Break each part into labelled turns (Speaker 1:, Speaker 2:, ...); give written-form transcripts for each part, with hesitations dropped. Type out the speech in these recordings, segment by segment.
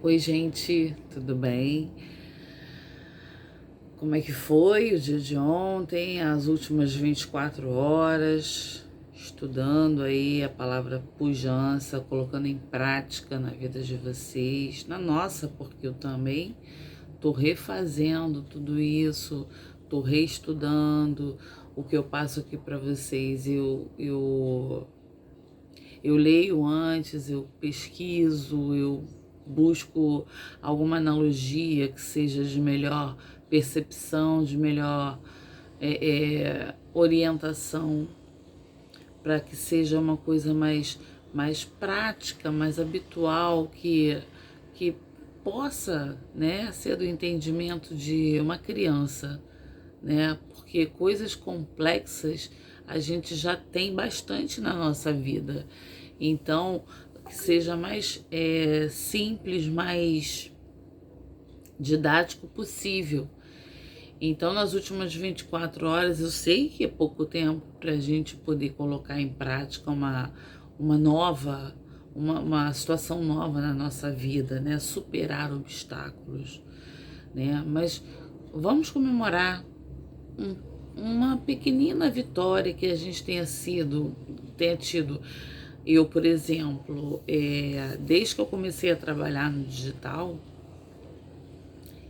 Speaker 1: Oi, gente, tudo bem? Como é que foi o dia de ontem, as últimas 24 horas, estudando aí a palavra pujança, colocando em prática na vida de vocês, na nossa, porque eu também tô refazendo tudo isso, tô reestudando o que eu passo aqui para vocês, eu leio antes, eu pesquiso, eu busco alguma analogia que seja de melhor percepção, de melhor orientação, para que seja uma coisa mais prática, mais habitual, que possa, né, ser do entendimento de uma criança, né? Porque coisas complexas a gente já tem bastante na nossa vida. Então, que seja mais simples, mais didático possível. Então, nas últimas 24 horas, eu sei que é pouco tempo para a gente poder colocar em prática uma nova, uma situação nova na nossa vida, né? Superar obstáculos, né? Mas vamos comemorar uma pequenina vitória que a gente tenha tido. Eu, por exemplo, desde que eu comecei a trabalhar no digital,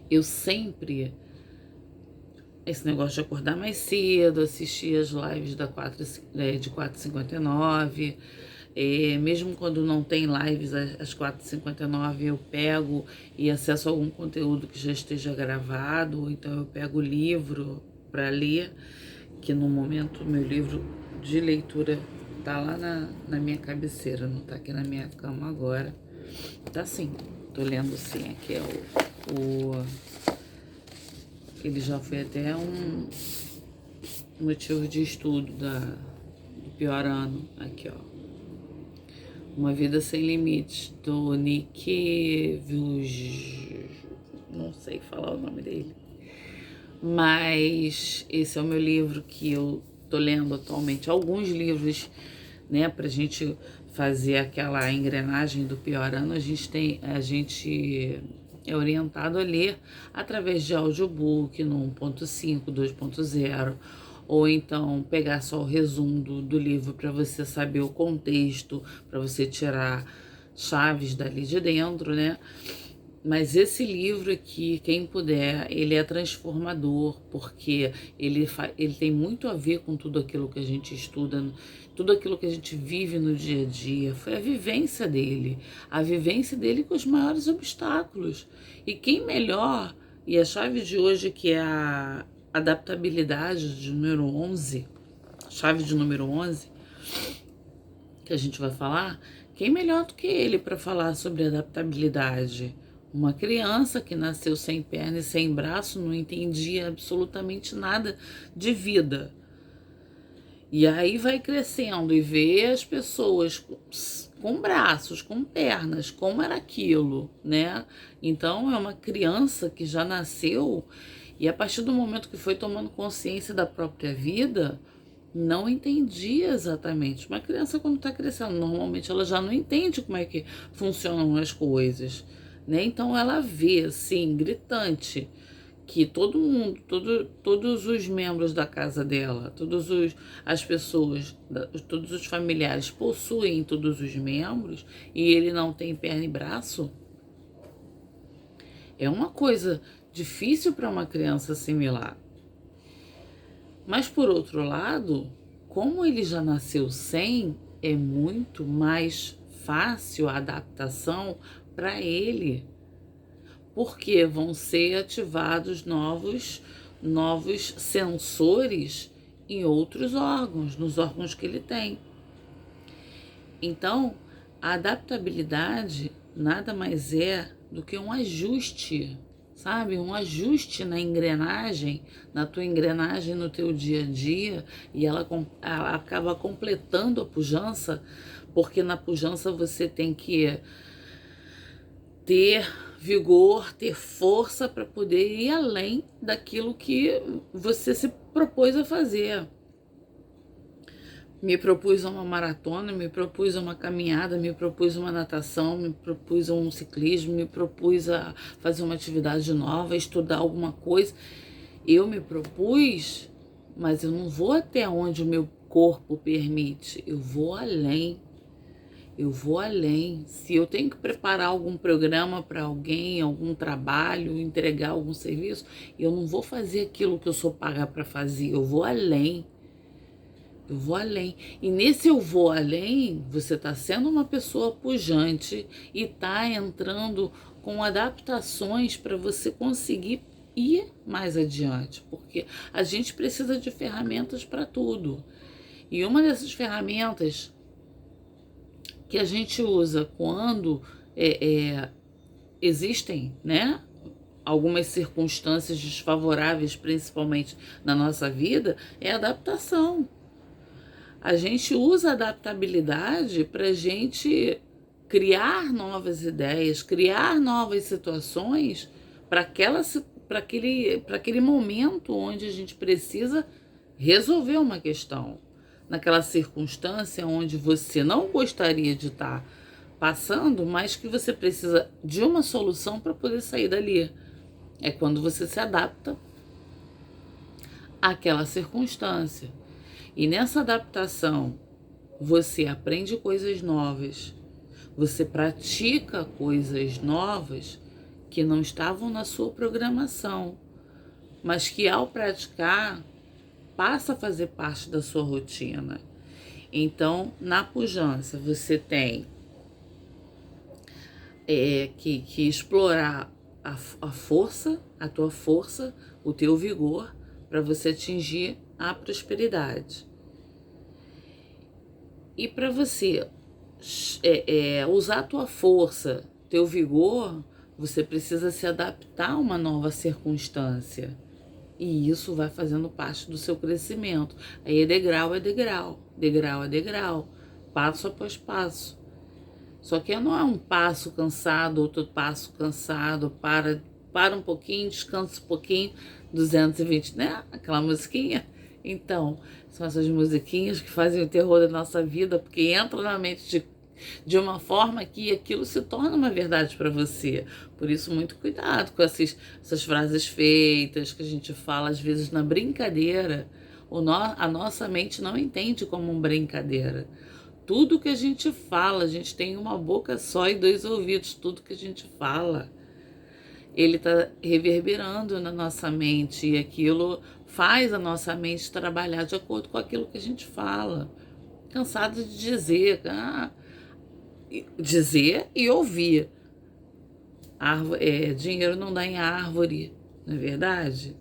Speaker 1: eu sempre, esse negócio de acordar mais cedo, assistir as lives de 4h59, mesmo quando não tem lives às 4h59, eu pego e acesso a algum conteúdo que já esteja gravado, ou então eu pego o livro para ler, que no momento meu livro de leitura tá lá na minha cabeceira, não tá aqui na minha cama agora. Tá sim, tô lendo sim, aqui é ele já foi até um motivo de estudo do pior ano, aqui ó. Uma Vida Sem Limites, do Nick não sei falar o nome dele. Mas esse é o meu livro que eu tô lendo atualmente. Alguns livros, né, pra gente fazer aquela engrenagem do pior ano, a gente é orientado a ler através de audiobook no 1.5, 2.0, ou então pegar só o resumo do livro para você saber o contexto, para você tirar chaves dali de dentro, né? Mas esse livro aqui, quem puder, ele é transformador, porque ele tem muito a ver com tudo aquilo que a gente estuda, tudo aquilo que a gente vive no dia a dia. Foi a vivência dele com os maiores obstáculos. E quem melhor, e a chave de hoje, que é a adaptabilidade de número 11, chave de número 11, que a gente vai falar, quem melhor do que ele para falar sobre adaptabilidade? Uma criança que nasceu sem perna e sem braço, não entendia absolutamente nada de vida. E aí vai crescendo e vê as pessoas com braços, com pernas, como era aquilo, né? Então é uma criança que já nasceu e a partir do momento que foi tomando consciência da própria vida, não entendia exatamente. Uma criança, quando está crescendo, normalmente ela já não entende como é que funcionam as coisas, né? Então ela vê, assim, gritante, que todo mundo, todos os membros da casa dela, as pessoas, todos os familiares possuem todos os membros e ele não tem perna e braço. É uma coisa difícil para uma criança assimilar. Mas por outro lado, como ele já nasceu sem, é muito mais fácil a adaptação para ele, porque vão ser ativados novos sensores em outros órgãos, nos órgãos que ele tem. Então, a adaptabilidade nada mais é do que um ajuste, sabe? Um ajuste na engrenagem, na tua engrenagem no teu dia a dia, e ela acaba completando a pujança, porque na pujança você tem que ter vigor, ter força para poder ir além daquilo que você se propôs a fazer. Me propus a uma maratona, me propus a uma caminhada, me propus uma natação, me propus a um ciclismo, me propus a fazer uma atividade nova, estudar alguma coisa. Eu me propus, mas eu não vou até onde o meu corpo permite, eu vou além. Eu vou além. Se eu tenho que preparar algum programa para alguém, algum trabalho, entregar algum serviço, eu não vou fazer aquilo que eu sou paga para fazer, eu vou além. Eu vou além. E nesse eu vou além, você está sendo uma pessoa pujante e está entrando com adaptações para você conseguir ir mais adiante, porque a gente precisa de ferramentas para tudo. E uma dessas ferramentas que a gente usa quando existem, né, algumas circunstâncias desfavoráveis, principalmente na nossa vida, é a adaptação. A gente usa a adaptabilidade para a gente criar novas ideias, criar novas situações para aquele momento onde a gente precisa resolver uma questão. Naquela circunstância onde você não gostaria de estar passando, mas que você precisa de uma solução para poder sair dali. É quando você se adapta àquela circunstância. E nessa adaptação, você aprende coisas novas, você pratica coisas novas que não estavam na sua programação, mas que ao praticar, passa a fazer parte da sua rotina. Então, na pujança, você tem que explorar a força, a tua força, o teu vigor, para você atingir a prosperidade. E para você usar a tua força, teu vigor, você precisa se adaptar a uma nova circunstância. E isso vai fazendo parte do seu crescimento. Aí é degrau, degrau, passo após passo. Só que não é um passo cansado, outro passo cansado, para um pouquinho, descansa um pouquinho, 220, né? Aquela musiquinha. Então, são essas musiquinhas que fazem o terror da nossa vida, porque entra na mente de uma forma que aquilo se torna uma verdade para você. Por isso, muito cuidado com essas frases feitas que a gente fala, às vezes, na brincadeira. A nossa mente não entende como uma brincadeira. Tudo que a gente fala, a gente tem uma boca só e 2 ouvidos. Tudo que a gente fala, ele está reverberando na nossa mente e aquilo faz a nossa mente trabalhar de acordo com aquilo que a gente fala. Cansado de dizer e ouvir. Dinheiro não dá em árvore, não é verdade?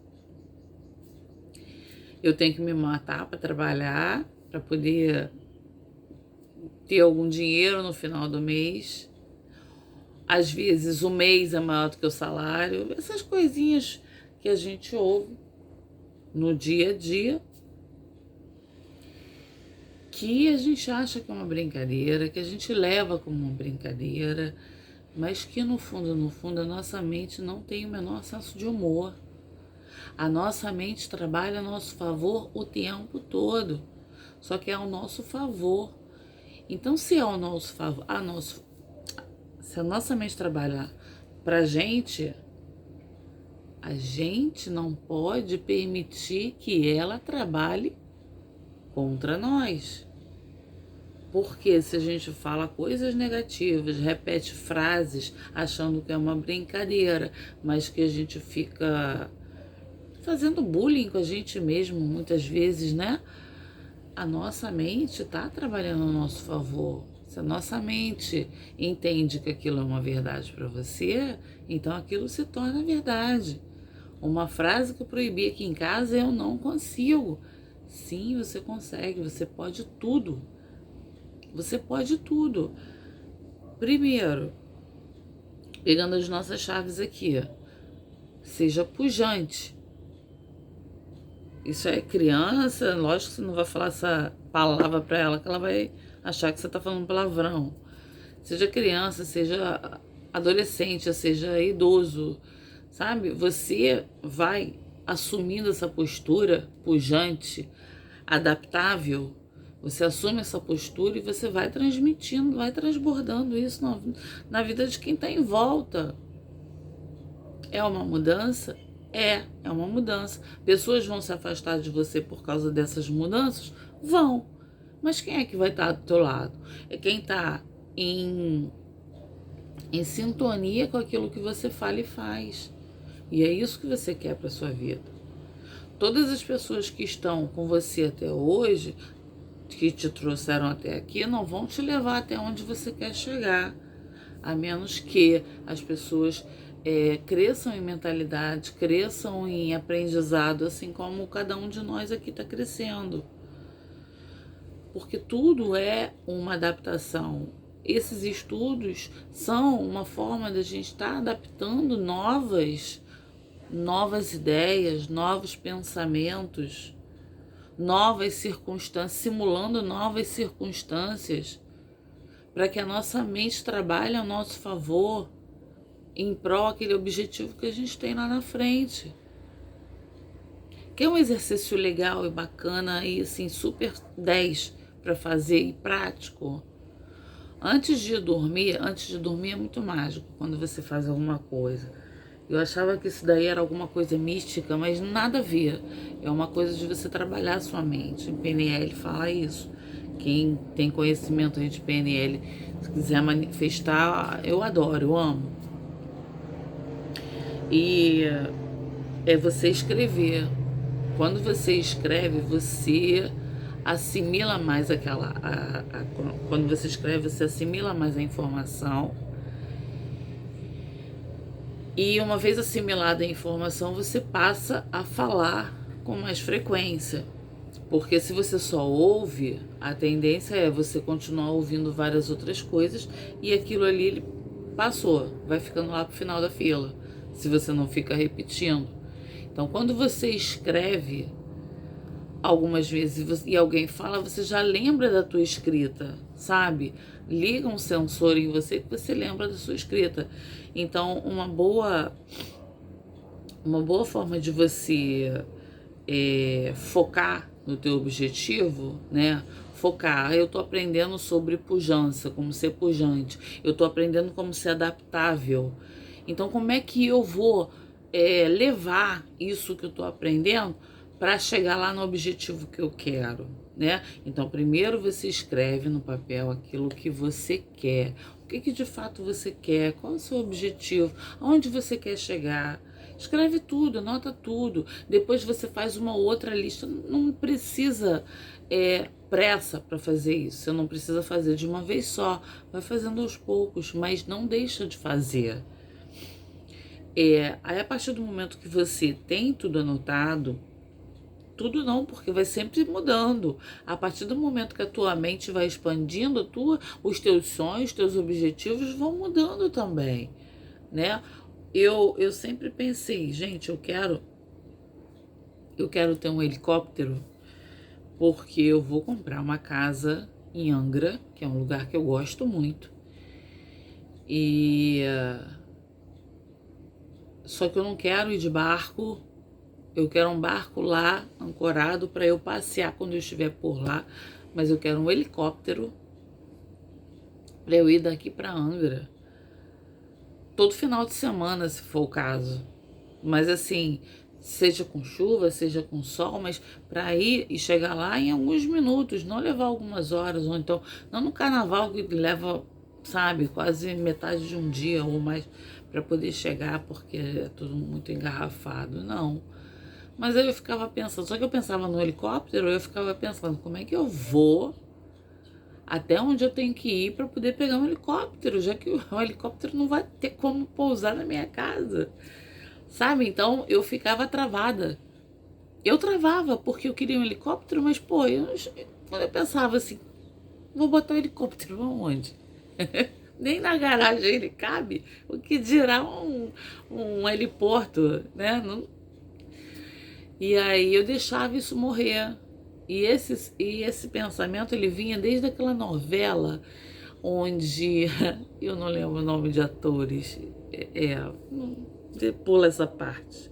Speaker 1: Eu tenho que me matar para trabalhar, para poder ter algum dinheiro no final do mês. Às vezes o mês é maior do que o salário. Essas coisinhas que a gente ouve no dia a dia, que a gente acha que é uma brincadeira, que a gente leva como uma brincadeira, mas que no fundo, a nossa mente não tem o menor senso de humor. A nossa mente trabalha a nosso favor o tempo todo, só que é ao nosso favor. Então, se é ao nosso favor, se a nossa mente trabalha pra gente, a gente não pode permitir que ela trabalhe contra nós. Porque se a gente fala coisas negativas, repete frases achando que é uma brincadeira, mas que a gente fica fazendo bullying com a gente mesmo muitas vezes, né? A nossa mente está trabalhando a nosso favor. Se a nossa mente entende que aquilo é uma verdade para você, então aquilo se torna verdade. Uma frase que eu proibi aqui em casa, eu não consigo. Sim, você consegue, você pode tudo. Você pode tudo. Primeiro, pegando as nossas chaves aqui, seja pujante. Isso é criança, lógico que você não vai falar essa palavra para ela, que ela vai achar que você está falando palavrão. Seja criança, seja adolescente, seja idoso, sabe? Você vai assumindo essa postura pujante, adaptável, Você assume essa postura e você vai transmitindo, vai transbordando isso na vida de quem está em volta. É uma mudança? É uma mudança. Pessoas vão se afastar de você por causa dessas mudanças? Vão. Mas quem é que vai estar do teu lado? É quem está em sintonia com aquilo que você fala e faz. E é isso que você quer para sua vida. Todas as pessoas que estão com você até hoje, que te trouxeram até aqui, não vão te levar até onde você quer chegar, a menos que as pessoas cresçam em mentalidade, cresçam em aprendizado, assim como cada um de nós aqui está crescendo. Porque tudo é uma adaptação. Esses estudos são uma forma da gente estar adaptando novas ideias, novos pensamentos, novas circunstâncias, simulando novas circunstâncias, para que a nossa mente trabalhe a nosso favor, em prol aquele objetivo que a gente tem lá na frente. Que é um exercício legal e bacana e assim, super 10 para fazer e prático. Antes de dormir é muito mágico quando você faz alguma coisa. Eu achava que isso daí era alguma coisa mística, mas nada a ver. É uma coisa de você trabalhar a sua mente. Em PNL fala isso. Quem tem conhecimento aí de PNL, se quiser manifestar, eu adoro, eu amo. E é você escrever. Quando você escreve, você assimila mais quando você escreve, você assimila mais a informação. E uma vez assimilada a informação, você passa a falar com mais frequência. Porque se você só ouve, a tendência é você continuar ouvindo várias outras coisas e aquilo ali ele passou, vai ficando lá pro final da fila, se você não fica repetindo. Então, quando você escreve algumas vezes e alguém fala, você já lembra da tua escrita, sabe? Liga um sensor em você que você lembra da sua escrita. Então, uma boa forma de você focar no teu objetivo, né? Focar. Eu tô aprendendo sobre pujança, como ser pujante. Eu tô aprendendo como ser adaptável. Então, como é que eu vou levar isso que eu tô aprendendo para chegar lá no objetivo que eu quero, né? Então, primeiro você escreve no papel aquilo que você quer. O que de fato você quer? Qual é o seu objetivo? Aonde você quer chegar? Escreve tudo, anota tudo. Depois você faz uma outra lista. Não precisa pressa para fazer isso. Você não precisa fazer de uma vez só. Vai fazendo aos poucos, mas não deixa de fazer. Aí a partir do momento que você tem tudo anotado, tudo não, porque vai sempre mudando. A partir do momento que a tua mente vai expandindo, os teus sonhos, os teus objetivos vão mudando também, né? Eu sempre pensei, gente, eu quero ter um helicóptero porque eu vou comprar uma casa em Angra, que é um lugar que eu gosto muito. Só que eu não quero ir de barco. Eu quero um barco lá, ancorado, para eu passear quando eu estiver por lá. Mas eu quero um helicóptero para eu ir daqui para Angra. Todo final de semana, se for o caso. Mas assim, seja com chuva, seja com sol, mas para ir e chegar lá em alguns minutos, não levar algumas horas, ou então, não no carnaval que leva, sabe, quase metade de um dia ou mais para poder chegar, porque é tudo muito engarrafado, não. Mas aí eu ficava pensando, só que eu pensava no helicóptero, eu ficava pensando, como é que eu vou até onde eu tenho que ir para poder pegar um helicóptero, já que o helicóptero não vai ter como pousar na minha casa, sabe? Então eu ficava travada. Eu travava porque eu queria um helicóptero, mas pô, quando eu pensava assim, vou botar o helicóptero aonde? Nem na garagem ele cabe, o que dirá um heliporto, né? Não. E aí eu deixava isso morrer. E esse pensamento, ele vinha desde aquela novela onde, eu não lembro o nome de atores, pula essa parte.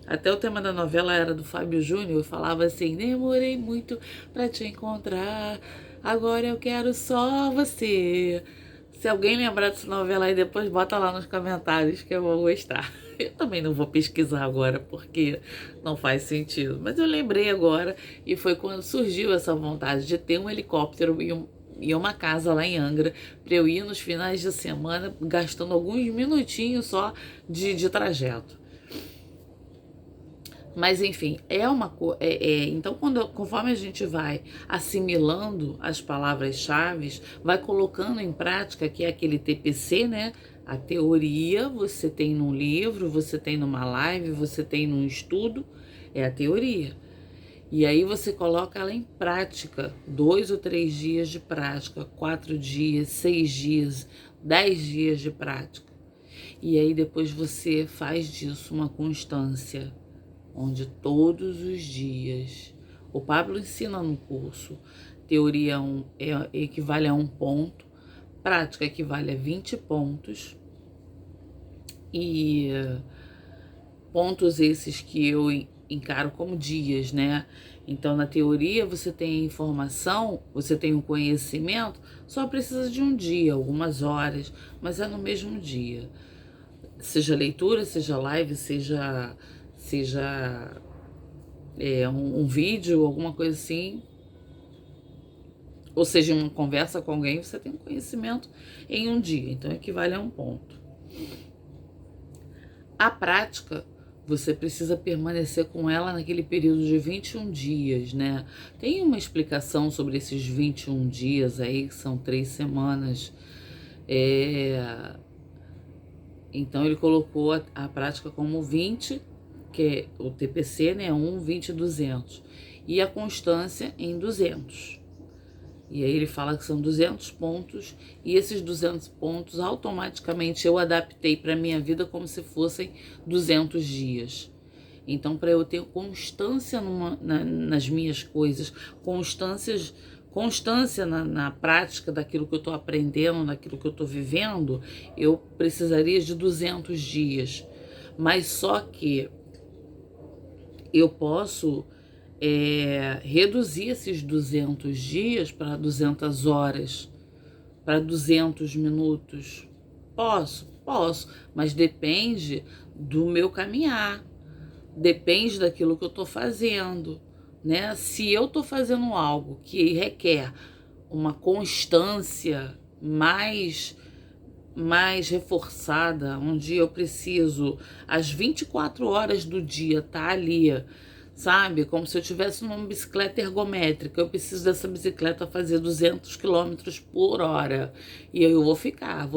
Speaker 1: Até o tema da novela era do Fábio Júnior, falava assim: demorei muito pra te encontrar, agora eu quero só você. Se alguém lembrar dessa novela aí depois, bota lá nos comentários que eu vou gostar. Eu também não vou pesquisar agora porque não faz sentido, mas eu lembrei agora e foi quando surgiu essa vontade de ter um helicóptero e uma casa lá em Angra para eu ir nos finais de semana gastando alguns minutinhos só de trajeto. Mas enfim, então conforme a gente vai assimilando as palavras-chave, vai colocando em prática, que é aquele TPC, né? A teoria você tem num livro, você tem numa live, você tem num estudo, é a teoria. E aí você coloca ela em prática, 2 ou 3 dias de prática, 4 dias, 6 dias, 10 dias de prática. E aí depois você faz disso uma constância, onde todos os dias, o Pablo ensina no curso, teoria equivale a 1 ponto, prática equivale a 20 pontos, e pontos esses que eu encaro como dias, né? Então, na teoria, você tem a informação, você tem o conhecimento, só precisa de um dia, algumas horas, mas é no mesmo dia. Seja leitura, seja live, seja um vídeo, alguma coisa assim, ou seja, uma conversa com alguém, você tem um conhecimento em um dia, então equivale a 1 ponto. A prática, você precisa permanecer com ela naquele período de 21 dias, né? Tem uma explicação sobre esses 21 dias aí, que são 3 semanas. Então ele colocou a prática como 20, que é o TPC, né? 1, 20, 200. E a constância em 200. E aí ele fala que são 200 pontos, e esses 200 pontos automaticamente eu adaptei para minha vida como se fossem 200 dias. Então, para eu ter constância nas minhas coisas, constância na prática daquilo que eu estou aprendendo, daquilo que eu estou vivendo, eu precisaria de 200 dias. Mas só que eu posso reduzir esses 200 dias para 200 horas, para 200 minutos. Posso, mas depende do meu caminhar, depende daquilo que eu estou fazendo, né? Se eu estou fazendo algo que requer uma constância mais reforçada, onde eu preciso, às 24 horas do dia, estar ali, sabe? Como se eu estivesse numa bicicleta ergométrica. Eu preciso dessa bicicleta fazer 200 quilômetros por hora. E eu vou ficar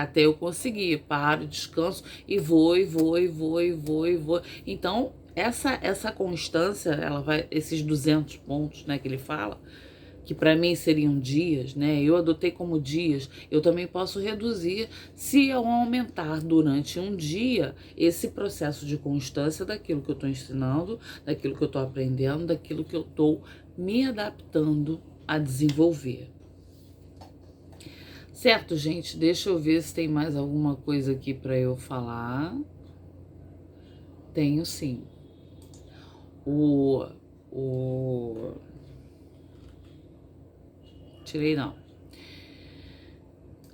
Speaker 1: até eu conseguir. Paro, descanso e vou. Então, essa constância, ela vai, esses 200 pontos, né, que ele fala, que para mim seriam dias, né? Eu adotei como dias. Eu também posso reduzir se eu aumentar durante um dia esse processo de constância daquilo que eu estou ensinando, daquilo que eu estou aprendendo, daquilo que eu estou me adaptando a desenvolver. Certo, gente? Deixa eu ver se tem mais alguma coisa aqui para eu falar. Tenho sim. Tirei não.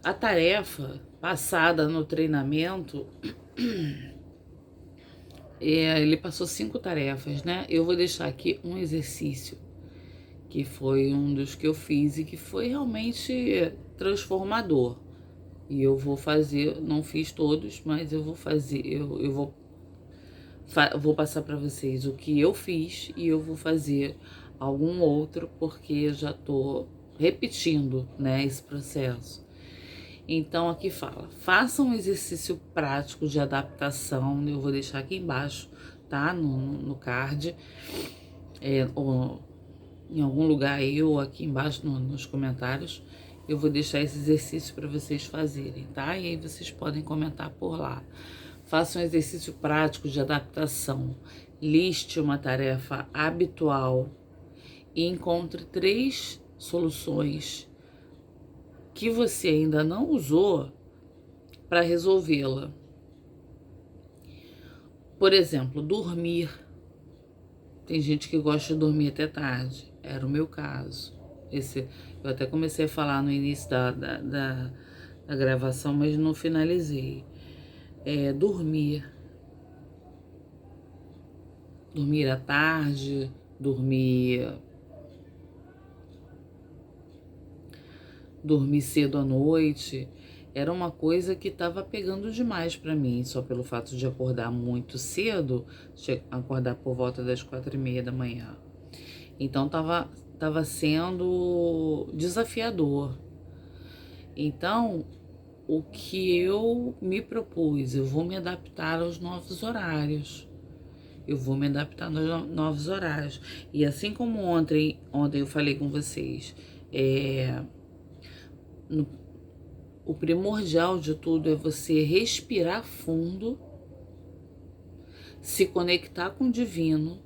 Speaker 1: A tarefa passada no treinamento, ele passou 5 tarefas, né? Eu vou deixar aqui um exercício, que foi um dos que eu fiz e que foi realmente transformador. E eu vou fazer, não fiz todos, mas eu vou fazer, vou passar para vocês o que eu fiz e eu vou fazer algum outro, porque eu já tô repetindo, né, esse processo. Então aqui fala, faça um exercício prático de adaptação, eu vou deixar aqui embaixo, tá, no card, ou em algum lugar aí, ou aqui embaixo nos comentários, eu vou deixar esse exercício para vocês fazerem, tá? E aí vocês podem comentar por lá. Faça um exercício prático de adaptação, liste uma tarefa habitual e encontre 3 soluções que você ainda não usou para resolvê-la. Por exemplo, dormir. Tem gente que gosta de dormir até tarde. Era o meu caso. Eu até comecei a falar no início da gravação, mas não finalizei. Dormir. Dormir à tarde, dormir cedo à noite. Era uma coisa que estava pegando demais para mim, só pelo fato de acordar muito cedo, acordar por volta das 4:30 da manhã. Então tava sendo desafiador. Então, o que eu me propus, eu vou me adaptar aos novos horários. Eu vou me adaptar aos novos horários. E assim como ontem eu falei com vocês, o primordial de tudo é você respirar fundo, se conectar com o divino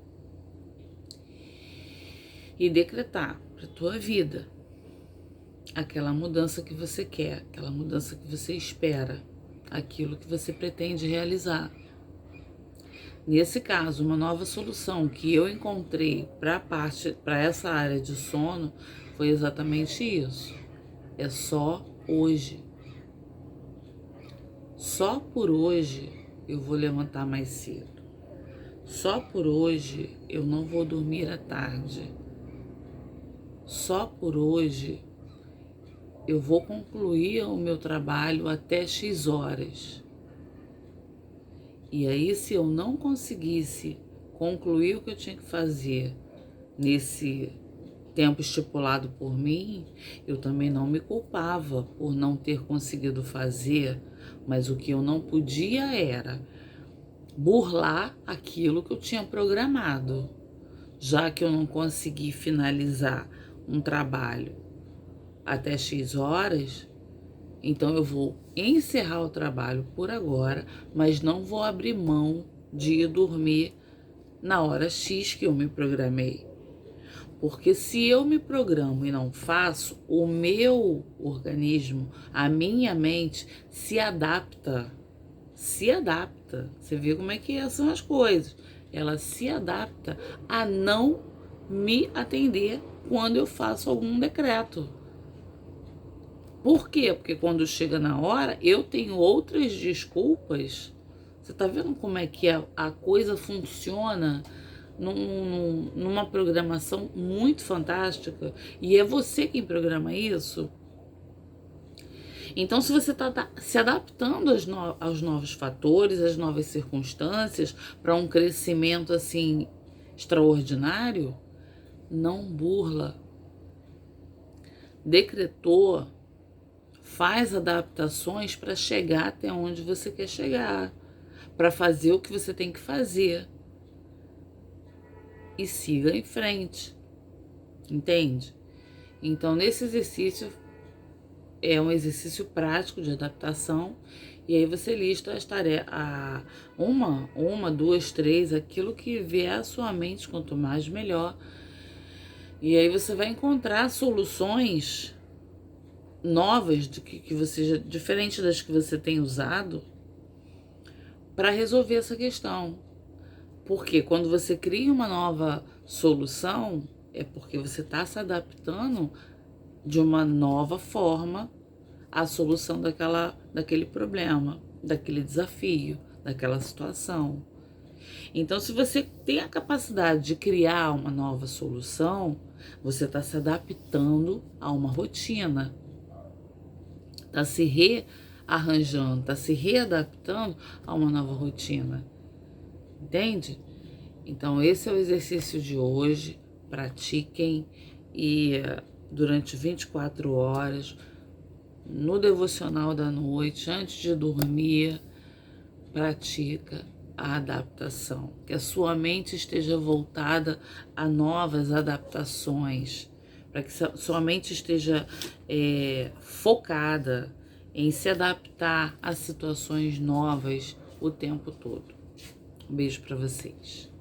Speaker 1: e decretar para tua vida aquela mudança que você quer, aquela mudança que você espera, aquilo que você pretende realizar. Nesse caso, uma nova solução que eu encontrei para essa área de sono foi exatamente isso. É só hoje. Só por hoje eu vou levantar mais cedo. Só por hoje eu não vou dormir à tarde. Só por hoje eu vou concluir o meu trabalho até X horas. E aí, se eu não conseguisse concluir o que eu tinha que fazer nesse tempo estipulado por mim, eu também não me culpava por não ter conseguido fazer, mas o que eu não podia era burlar aquilo que eu tinha programado. Já que eu não consegui finalizar um trabalho até X horas, então eu vou encerrar o trabalho por agora, mas não vou abrir mão de ir dormir na hora X que eu me programei. Porque se eu me programo e não faço, o meu organismo, a minha mente se adapta. Se adapta. Você vê como é que são as coisas. Ela se adapta a não me atender quando eu faço algum decreto. Por quê? Porque quando chega na hora, eu tenho outras desculpas. Você tá vendo como é que a coisa funciona numa programação muito fantástica? E é você quem programa isso. Então, se você está se adaptando aos novos fatores, às novas circunstâncias, para um crescimento assim extraordinário, não burla. Decretou, faz adaptações para chegar até onde você quer chegar, para fazer o que você tem que fazer e siga em frente, entende? Então, nesse exercício, é um exercício prático de adaptação, e aí você lista as tarefas, uma, duas, três, aquilo que vier à sua mente, quanto mais melhor. E aí você vai encontrar soluções novas, que você, diferente das que você tem usado, para resolver essa questão. Porque quando você cria uma nova solução, é porque você está se adaptando de uma nova forma à solução daquele problema, daquele desafio, daquela situação. Então, se você tem a capacidade de criar uma nova solução, você está se adaptando a uma rotina, está se rearranjando, está se readaptando a uma nova rotina. Entende? Então, esse é o exercício de hoje. Pratiquem e durante 24 horas, no devocional da noite, antes de dormir, pratica a adaptação. Que a sua mente esteja voltada a novas adaptações, para que sua mente esteja focada em se adaptar a situações novas o tempo todo. Um beijo para vocês.